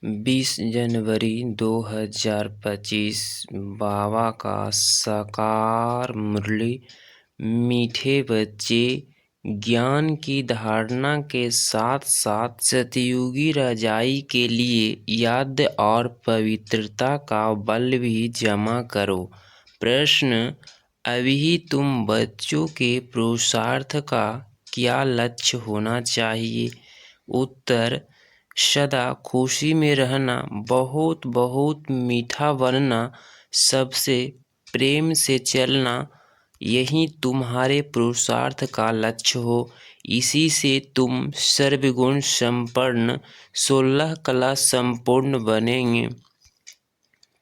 20 जनवरी 2025 बाबा का साकार मुरली। मीठे बच्चे, ज्ञान की धारणा के साथ साथ सतयुगी रजाई के लिए याद और पवित्रता का बल भी जमा करो। प्रश्न: अभी तुम बच्चों के पुरुषार्थ का क्या लक्ष्य होना चाहिए? उत्तर: सदा खुशी में रहना, बहुत बहुत मीठा बनना, सबसे प्रेम से चलना, यही तुम्हारे पुरुषार्थ का लक्ष्य हो। इसी से तुम सर्वगुण संपन्न, 16 कला संपूर्ण बनेंगे।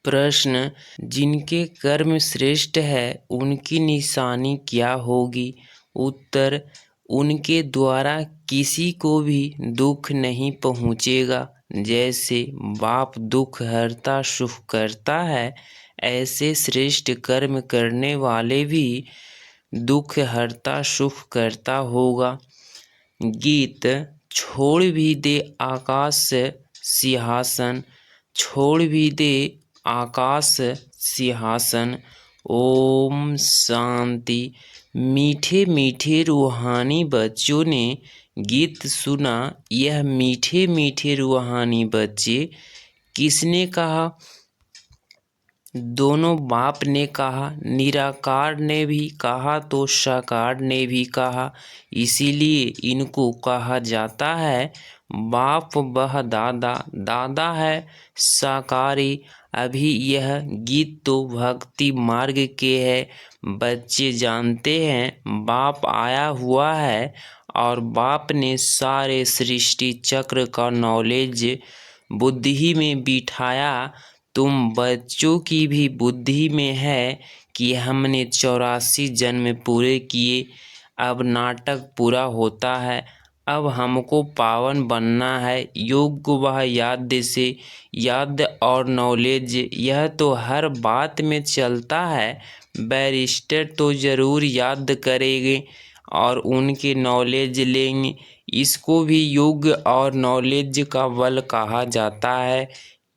प्रश्न: जिनके कर्म श्रेष्ठ है उनकी निशानी क्या होगी? उत्तर: उनके द्वारा किसी को भी दुख नहीं पहुँचेगा। जैसे बाप दुख हरता सुख करता है, ऐसे श्रेष्ठ कर्म करने वाले भी दुख हरता सुख करता होगा। गीत: छोड़ भी दे आकाश सिंहासन, छोड़ भी दे आकाश सिंहासन। ओम शांति। मीठे मीठे रूहानी बच्चों ने गीत सुना। यह मीठे मीठे रूहानी बच्चे किसने कहा? दोनों बाप ने कहा, निराकार ने भी कहा तो साकार ने भी कहा। इसीलिए इनको कहा जाता है बाप वह दादा, दादा है साकारी। अभी यह गीत तो भक्ति मार्ग के है। बच्चे जानते हैं बाप आया हुआ है और बाप ने सारे सृष्टि चक्र का नॉलेज बुद्धि में बिठाया। तुम बच्चों की भी बुद्धि में है कि हमने 84 जन्म पूरे किए, अब नाटक पूरा होता है। अब हमको पावन बनना है। योग वह याद से, याद और नॉलेज यह तो हर बात में चलता है। बैरिस्टर तो ज़रूर याद करेंगे और उनके नॉलेज लेंगे। इसको भी योग और नॉलेज का बल कहा जाता है।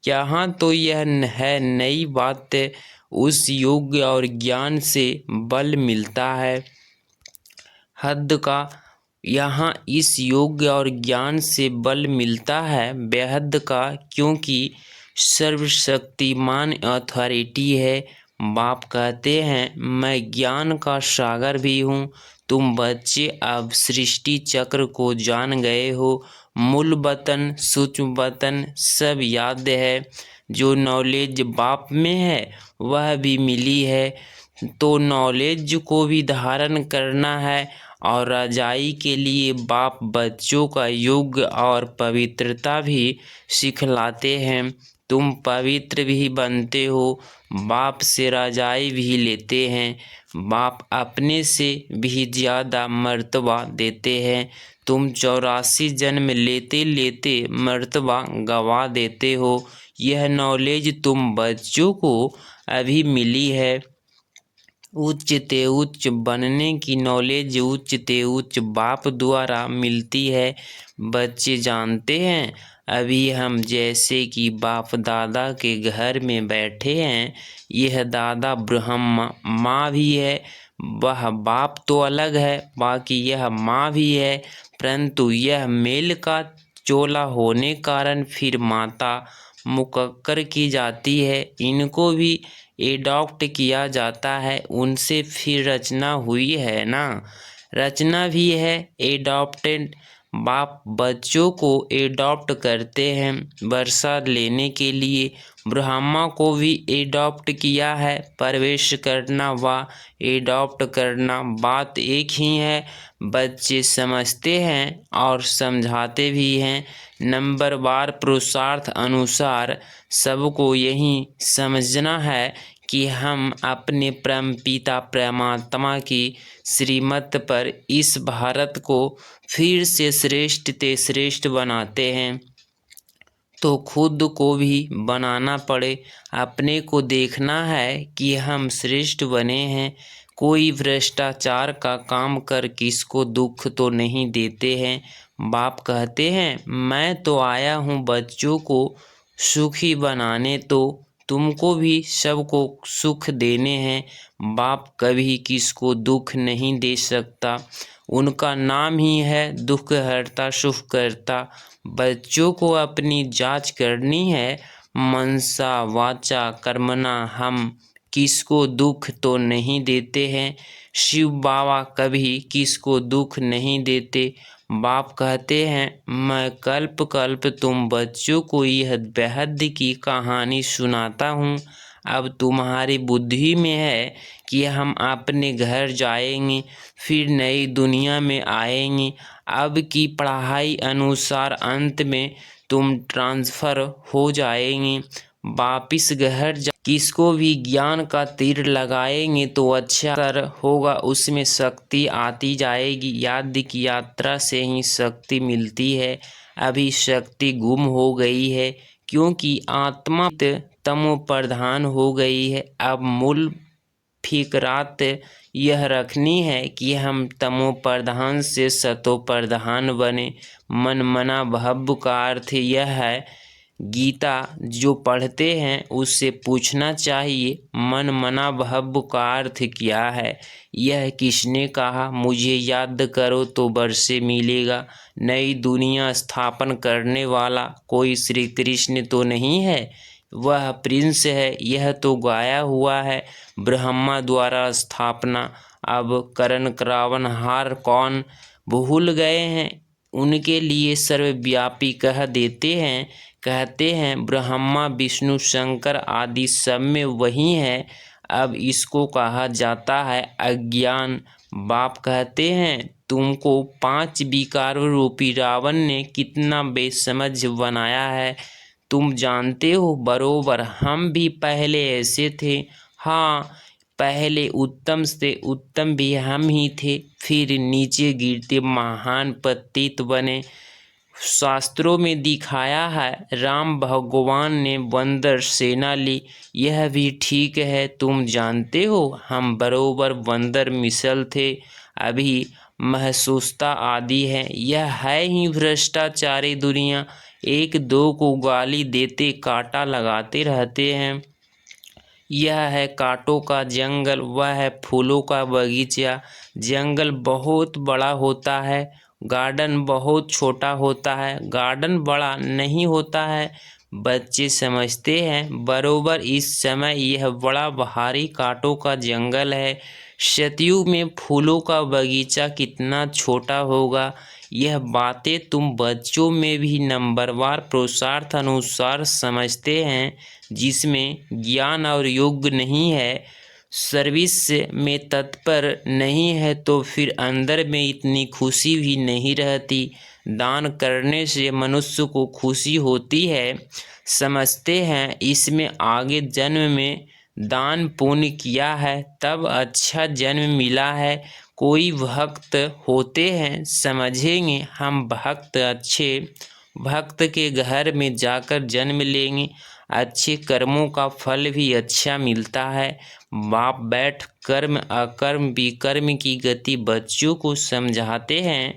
यहाँ तो यह है नई बात, उस योग और ज्ञान से बल मिलता है। हद का यहाँ इस योग और ज्ञान से बल मिलता है बेहद का, क्योंकि सर्वशक्तिमान अथॉरिटी है। बाप कहते हैं मैं ज्ञान का सागर भी हूँ। तुम बच्चे अब सृष्टि चक्र को जान गए हो। मूल वतन सूक्ष्म वतन सब याद है। जो नॉलेज बाप में है वह भी मिली है, तो नॉलेज को भी धारण करना है। और रजाई के लिए बाप बच्चों का योग और पवित्रता भी सिखलाते हैं। तुम पवित्र भी बनते हो, बाप से रजाई भी लेते हैं। बाप अपने से भी ज़्यादा मर्तबा देते हैं। तुम 84 जन्म लेते लेते मर्तबा गवा देते हो। यह नॉलेज तुम बच्चों को अभी मिली है। उच्च ते उच्च बनने की नॉलेज उच्च ते उच्च बाप द्वारा मिलती है। बच्चे जानते हैं अभी हम जैसे कि बाप दादा के घर में बैठे हैं। यह दादा ब्रह्मा माँ भी है। वह बाप तो अलग है, बाकी यह माँ भी है, परंतु यह मेल का चोला होने कारण फिर माता मुकक्कर की जाती है। इनको भी एडॉप्ट किया जाता है, उनसे फिर रचना हुई है ना। रचना भी है एडॉप्टेड। बाप बच्चों को एडॉप्ट करते हैं वर्षा लेने के लिए। ब्रह्मा को भी एडॉप्ट किया है। प्रवेश करना व एडॉप्ट करना बात एक ही है। बच्चे समझते हैं और समझाते भी हैं। नंबरवार पुरुषार्थ अनुसार सबको यही समझना है कि हम अपने परम पिता परमात्मा की श्रीमत पर इस भारत को फिर से श्रेष्ठ ते श्रेष्ठ बनाते हैं, तो खुद को भी बनाना पड़े। अपने को देखना है कि हम श्रेष्ठ बने हैं। कोई भ्रष्टाचार का काम कर किसको दुख तो नहीं देते हैं। बाप कहते हैं मैं तो आया हूँ बच्चों को सुखी बनाने तो तुमको भी सबको सुख देने हैं। बाप कभी किसको दुख नहीं दे सकता, उनका नाम ही है दुख हरता सुख करता। बच्चों को अपनी जांच करनी है, मनसा वाचा कर्मणा हम किसको दुख तो नहीं देते हैं। शिव बाबा कभी किसको दुख नहीं देते। बाप कहते हैं, मैं कल्प कल्प तुम बच्चों को यह बेहद की कहानी सुनाता हूँ। अब तुम्हारी बुद्धि में है कि हम अपने घर जाएंगे, फिर नई दुनिया में आएंगे। अब की पढ़ाई अनुसार अंत में तुम ट्रांसफ़र हो जाएंगे, वापिस घर किसको भी ज्ञान का तीर लगाएंगे तो अच्छा कर होगा, उसमें शक्ति आती जाएगी। याद की यात्रा से ही शक्ति मिलती है। अभी शक्ति गुम हो गई है क्योंकि आत्मा तमो प्रधान हो गई है। अब मूल फिक्रात यह रखनी है कि हम तमो प्रधान से सतो प्रधान बने। मन मना भव का अर्थ यह है, गीता जो पढ़ते हैं उससे पूछना चाहिए मन मना भव का अर्थ क्या है। यह किसने कहा, मुझे याद करो तो बरसे मिलेगा। नई दुनिया स्थापन करने वाला कोई श्री कृष्ण तो नहीं है, वह प्रिंस है। यह तो गाया हुआ है ब्रह्मा द्वारा स्थापना। अब करण करावन हार कौन भूल गए हैं, उनके लिए सर्वव्यापी कह देते हैं। कहते हैं ब्रह्मा विष्णु शंकर आदि सब में वही है। अब इसको कहा जाता है अज्ञान। बाप कहते हैं, तुमको 5 विकार रूपी रावण ने कितना बेसमझ बनाया है। तुम जानते हो बरोबर, हम भी पहले ऐसे थे। हाँ, पहले उत्तम से उत्तम भी हम ही थे, फिर नीचे गिरते महान पतित बने। शास्त्रों में दिखाया है राम भगवान ने बंदर सेना ली, यह भी ठीक है। तुम जानते हो हम बरोबर बंदर मिसल थे। अभी महसूसता आदि है, यह है ही भ्रष्टाचारी दुनिया। एक दो को गाली देते कांटा लगाते रहते हैं। यह है कांटों का जंगल, वह है फूलों का बगीचा। जंगल बहुत बड़ा होता है, गार्डन बहुत छोटा होता है। गार्डन बड़ा नहीं होता है, बच्चे समझते हैं बरोबर इस समय यह बड़ा भारी कांटों का जंगल है। सतयुग में फूलों का बगीचा कितना छोटा होगा। यह बातें तुम बच्चों में भी नंबरवार पुरुषार्थ अनुसार समझते हैं, जिसमें ज्ञान और योग नहीं है, सर्विस में तत्पर नहीं है, तो फिर अंदर में इतनी खुशी भी नहीं रहती। दान करने से मनुष्य को खुशी होती है, समझते हैं इसमें आगे जन्म में दान पुण्य किया है तब अच्छा जन्म मिला है। कोई भक्त होते हैं, समझेंगे हम भक्त अच्छे भक्त के घर में जाकर जन्म लेंगे, अच्छे कर्मों का फल भी अच्छा मिलता है। बाप बैठ कर्म अकर्म विकर्म की गति बच्चों को समझाते हैं।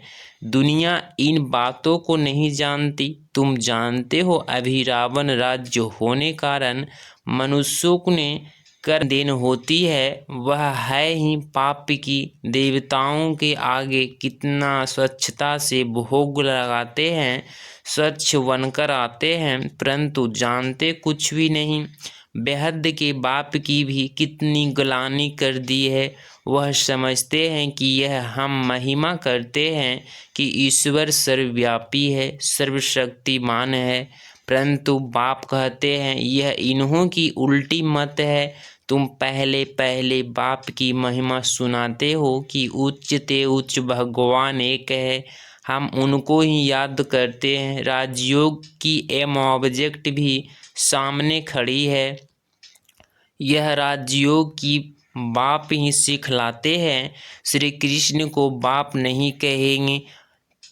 दुनिया इन बातों को नहीं जानती। तुम जानते हो अभी रावण राज्य होने कारण मनुष्यों ने कर देन होती है, वह है ही पाप की। देवताओं के आगे कितना स्वच्छता से भोग लगाते हैं, स्वच्छ बनकर आते हैं, परंतु जानते कुछ भी नहीं। बेहद के बाप की भी कितनी ग्लानि कर दी है। वह समझते हैं कि यह हम महिमा करते हैं कि ईश्वर सर्वव्यापी है, सर्वशक्तिमान है, परंतु बाप कहते हैं यह इन्हों की उल्टी मत है। तुम पहले पहले बाप की महिमा सुनाते हो कि उच्च ते उच्च भगवान एक है, हम उनको ही याद करते हैं। राजयोग की एम ऑब्जेक्ट भी सामने खड़ी है, यह राजयोग की बाप ही सिखलाते हैं। श्री कृष्ण को बाप नहीं कहेंगे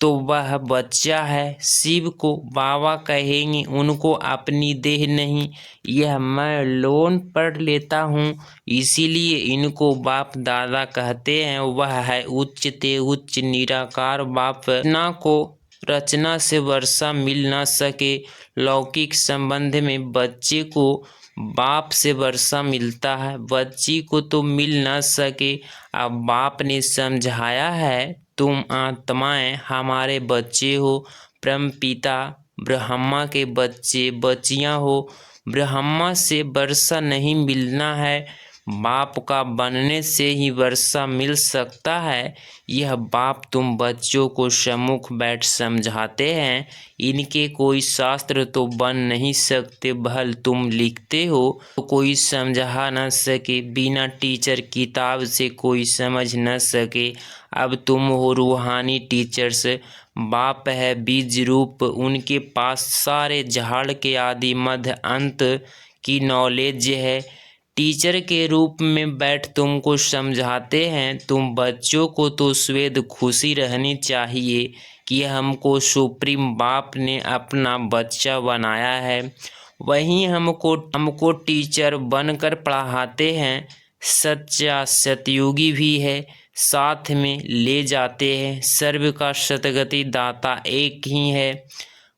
तो वह बच्चा है, शिव को बाबा कहेंगे उनको अपनी देह नहीं। यह मैं लोन पढ़ लेता हूँ, इसीलिए इनको बाप दादा कहते हैं। वह है उच्च ते उच्च निराकार बाप ना को रचना से वर्षा मिल न सके। लौकिक संबंध में बच्चे को बाप से वर्षा मिलता है, बच्ची को तो मिल न सके। अब बाप ने समझाया है, तुम आत्माएं हमारे बच्चे हो, परम पिता ब्रह्मा के बच्चे बच्चियां हो। ब्रह्मा से वर्षा नहीं मिलना है, बाप का बनने से ही वर्षा मिल सकता है। यह बाप तुम बच्चों को सम्मुख बैठ समझाते हैं। इनके कोई शास्त्र तो बन नहीं सकते, भल तुम लिखते हो तो कोई समझा न सके, बिना टीचर किताब से कोई समझ न सके। अब तुम हो रूहानी टीचर्स, बाप है बीज रूप, उनके पास सारे झाड़ के आदि मध्य अंत की नॉलेज है। टीचर के रूप में बैठ तुमको समझाते हैं। तुम बच्चों को तो स्वेद खुशी रहनी चाहिए कि हमको बाप ने अपना बच्चा बनाया है, वहीं हमको टीचर बनकर पढ़ाते हैं। सच्चा सतयुगी भी है, साथ में ले जाते हैं। सर्व का सतगति दाता एक ही है,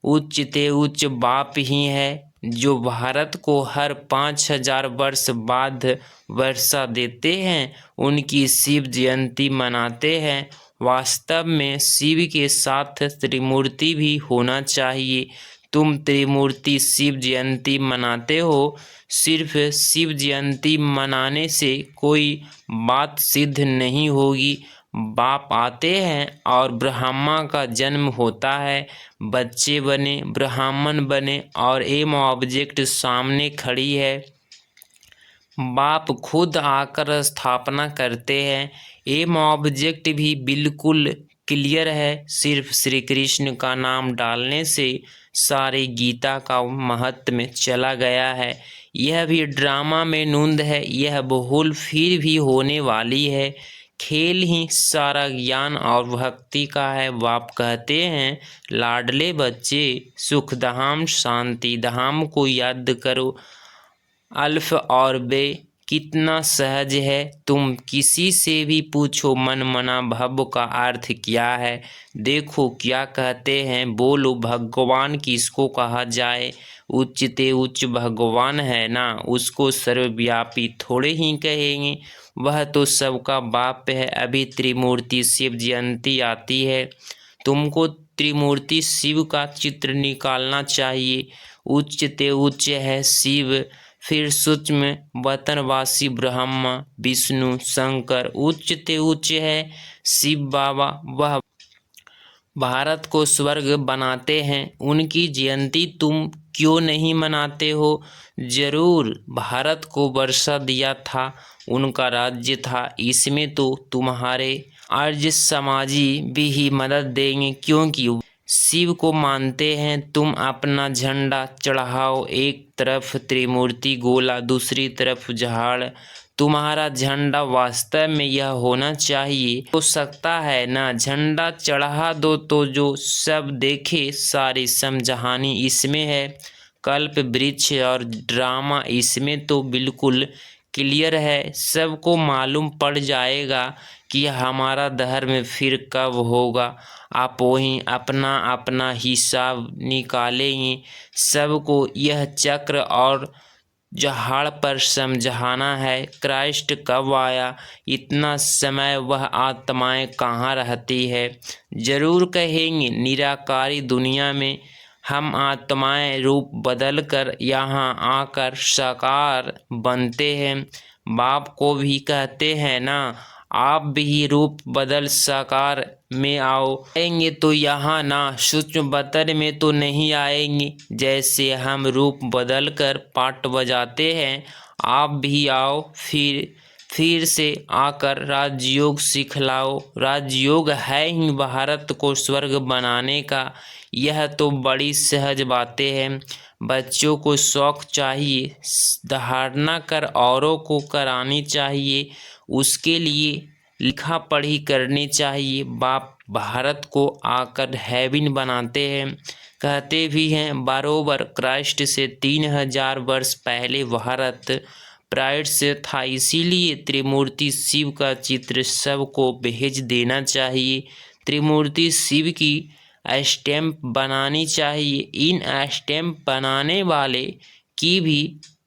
उच्च ते उच्च बाप ही है, जो भारत को हर 5000 वर्ष बाद वर्षा देते हैं। उनकी शिव जयंती मनाते हैं। वास्तव में शिव के साथ त्रिमूर्ति भी होना चाहिए। तुम त्रिमूर्ति शिव जयंती मनाते हो, सिर्फ शिव जयंती मनाने से कोई बात सिद्ध नहीं होगी। बाप आते हैं और ब्रह्मा का जन्म होता है, बच्चे बने, ब्राह्मण बने और एम ऑब्जेक्ट सामने खड़ी है। बाप खुद आकर स्थापना करते हैं। एम ऑब्जेक्ट भी बिल्कुल क्लियर है, सिर्फ श्री कृष्ण का नाम डालने से सारे गीता का महत्व में चला गया है। यह भी ड्रामा में नूंद है, यह बहुल फिर भी होने वाली है। खेल ही सारा ज्ञान और भक्ति का है। बाप कहते हैं, लाडले बच्चे सुखधाम शांति धाम को याद करो। अल्फ और बे कितना सहज है, तुम किसी से भी पूछो मन मना भव का अर्थ क्या है। देखो क्या कहते हैं, बोलो भगवान किसको कहा जाए। उच्चते उच्च भगवान है ना, उसको सर्वव्यापी थोड़े ही कहेंगे, वह तो सबका बाप है। अभी त्रिमूर्ति शिव जयंती आती है, तुमको त्रिमूर्ति शिव का चित्र निकालना चाहिए। उच्चते उच्च है शिव, फिर सूक्ष्म वतनवासी ब्रह्मा विष्णु शंकर। उच्चते उच्च है शिव बाबा, वह भारत को स्वर्ग बनाते हैं। उनकी जयंती तुम क्यों नहीं मनाते हो। जरूर, भारत को वर्षा दिया था, उनका राज्य था, इसमें तो तुम्हारे आर्य समाजी भी ही मदद देंगे, क्योंकि शिव को मानते हैं। तुम अपना झंडा चढ़ाओ, एक तरफ त्रिमूर्ति गोला, दूसरी तरफ झाड़। तुम्हारा झंडा वास्तव में यह होना चाहिए, हो सकता है ना। झंडा चढ़ा दो तो जो सब देखे सारी समझहानी इसमें है। कल्प वृक्ष और ड्रामा इसमें तो बिल्कुल क्लियर है। सबको मालूम पड़ जाएगा कि हमारा धर्म फिर कब होगा। आप वहीं अपना अपना हिसाब निकालेंगे। सबको यह चक्र और जहाड़ पर समझाना है। क्राइस्ट कब आया, इतना समय वह आत्माएं कहाँ रहती है। जरूर कहेंगे, निराकारी दुनिया में हम आत्माएं रूप बदल कर यहाँ आकर साकार बनते हैं। बाप को भी कहते हैं ना, आप भी रूप बदल साकार में आएंगे तो यहाँ ना, सूक्ष्म बतन में तो नहीं आएंगे। जैसे हम रूप बदल कर पाठ बजाते हैं, आप भी आओ, फिर से आकर राजयोग सिखलाओ। राजयोग है ही भारत को स्वर्ग बनाने का। यह तो बड़ी सहज बातें हैं। बच्चों को शौक चाहिए, धारणा कर औरों को करानी चाहिए, उसके लिए लिखा पढ़ी करनी चाहिए। बाप भारत को आकर हेवन बनाते हैं, कहते भी हैं। बरोबर क्राइस्ट से 3000 वर्ष पहले भारत प्राइड से था, इसीलिए त्रिमूर्ति शिव का चित्र सबको भेज देना चाहिए। त्रिमूर्ति शिव की स्टैंप बनानी चाहिए। इन स्टैंप बनाने वाले की भी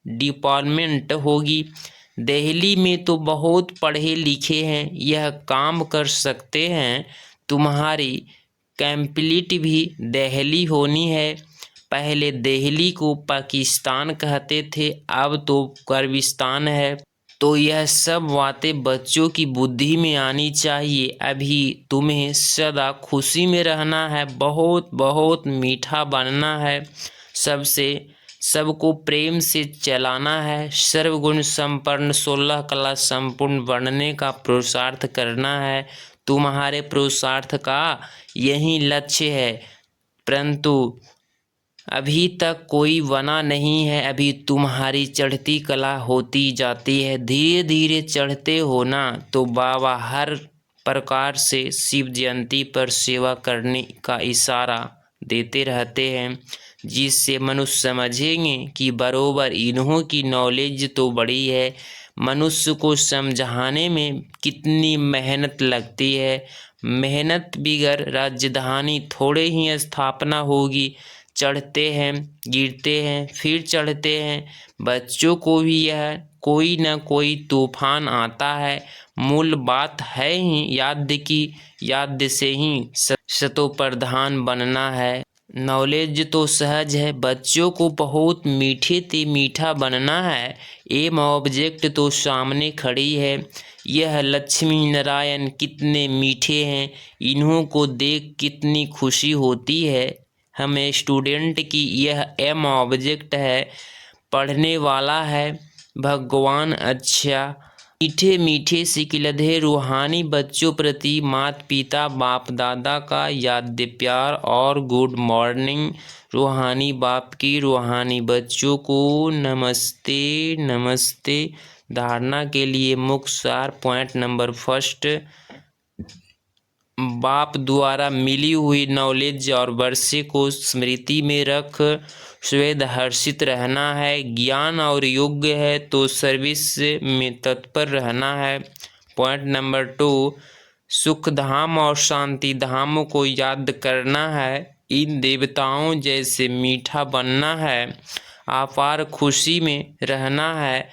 डिपार्टमेंट होगी। दिल्ली में तो बहुत पढ़े लिखे हैं, यह काम कर सकते हैं। तुम्हारी कंप्लीट भी दिल्ली होनी है। पहले दिल्ली को पाकिस्तान कहते थे, अब तो किर्गिस्तान है। तो यह सब बातें बच्चों की बुद्धि में आनी चाहिए। अभी तुम्हें सदा खुशी में रहना है, बहुत बहुत मीठा बनना है, सबको प्रेम से चलाना है, सर्वगुण संपन्न 16 कला संपूर्ण बनने का पुरुषार्थ करना है। तुम्हारे पुरुषार्थ का यही लक्ष्य है, परंतु अभी तक कोई बना नहीं है। अभी तुम्हारी चढ़ती कला होती जाती है, धीरे धीरे चढ़ते हो ना। तो बाबा हर प्रकार से शिव जयंती पर सेवा करने का इशारा देते रहते हैं, जिससे मनुष्य समझेंगे कि बरोबर इन्हों की नॉलेज तो बड़ी है। मनुष्य को समझाने में कितनी मेहनत लगती है। मेहनत बिगर राजधानी थोड़े ही स्थापना होगी। चढ़ते हैं, गिरते हैं, फिर चढ़ते हैं। बच्चों को भी यह कोई न कोई तूफान आता है। मूल बात है ही याद की, याद से ही शतो प्रधान बनना है। नॉलेज तो सहज है, बच्चों को बहुत मीठे ते मीठा बनना है। एम ऑब्जेक्ट तो सामने खड़ी है। यह लक्ष्मी नारायण कितने मीठे हैं, इन्हों को देख कितनी खुशी होती है। हमें स्टूडेंट की यह एम ऑब्जेक्ट है, पढ़ने वाला है भगवान। अच्छा मीठे मीठे सिकिलधे रूहानी बच्चों प्रति माता पिता बाप दादा का याद प्यार और गुड मॉर्निंग। रूहानी बाप की रूहानी बच्चों को नमस्ते नमस्ते। धारणा के लिए मुख्य सार पॉइंट नंबर फर्स्ट, बाप द्वारा मिली हुई नॉलेज और वर्षे को स्मृति में रख स्वेद हर्षित रहना है। ज्ञान और योग्य है तो सर्विस में तत्पर रहना है। पॉइंट नंबर 2, सुख धाम और शांति धाम को याद करना है। इन देवताओं जैसे मीठा बनना है, अपार खुशी में रहना है।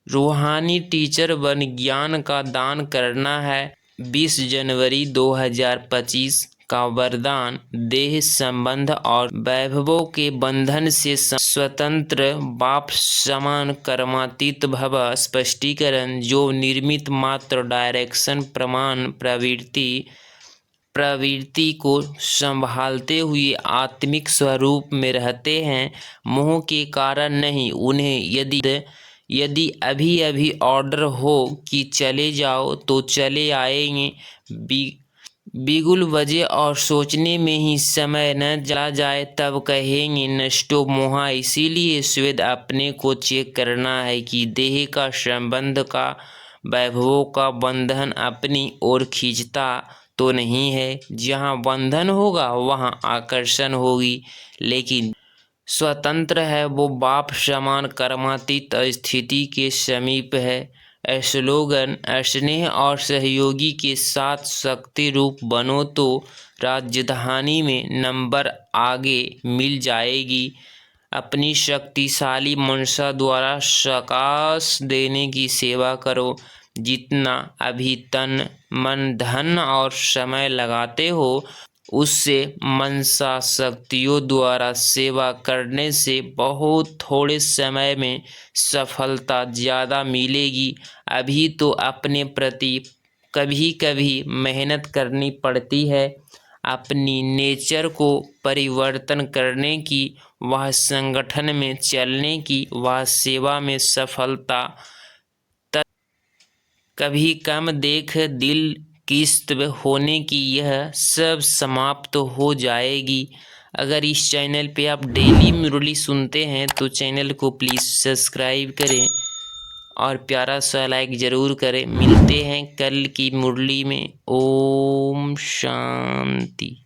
रूहानी टीचर बन ज्ञान का दान करना है। 20 जनवरी 2025 का वरदान देह संबंध और वैभवों के बंधन से स्वतंत्र बाप समान कर्मातीत भव। स्पष्टीकरण, जो निर्मित मात्र डायरेक्शन प्रमाण प्रवृत्ति को संभालते हुए आत्मिक स्वरूप में रहते हैं, मोह के कारण नहीं। उन्हें यदि अभी अभी ऑर्डर हो कि चले जाओ तो चले आएंगे। बिगुल बजे और सोचने में ही समय न चला जाए तब कहेंगे नष्टो मोहा। इसीलिए स्वेद अपने को चेक करना है कि देह का संबंध का वैभवों का बंधन अपनी ओर खींचता तो नहीं है। जहाँ बंधन होगा वहाँ आकर्षण होगी, लेकिन स्वतंत्र है वो बाप समान कर्मातीत स्थिति के समीप है। स्लोगन, स्नेह और सहयोगी के साथ शक्ति रूप बनो तो राजधानी में नंबर आगे मिल जाएगी। अपनी शक्तिशाली मनसा द्वारा सकाश देने की सेवा करो। जितना अभी तन मन धन और समय लगाते हो, उससे मनसा शक्तियों द्वारा सेवा करने से बहुत थोड़े समय में सफलता ज़्यादा मिलेगी। अभी तो अपने प्रति कभी कभी मेहनत करनी पड़ती है, अपनी नेचर को परिवर्तन करने की, वह संगठन में चलने की, वह सेवा में सफलता कभी कम देख दिल किस्त होने की, यह सब समाप्त हो जाएगी। अगर इस चैनल पे आप डेली मुरली सुनते हैं तो चैनल को प्लीज़ सब्सक्राइब करें और प्यारा सा लाइक ज़रूर करें। मिलते हैं कल की मुरली में। ओम शांति।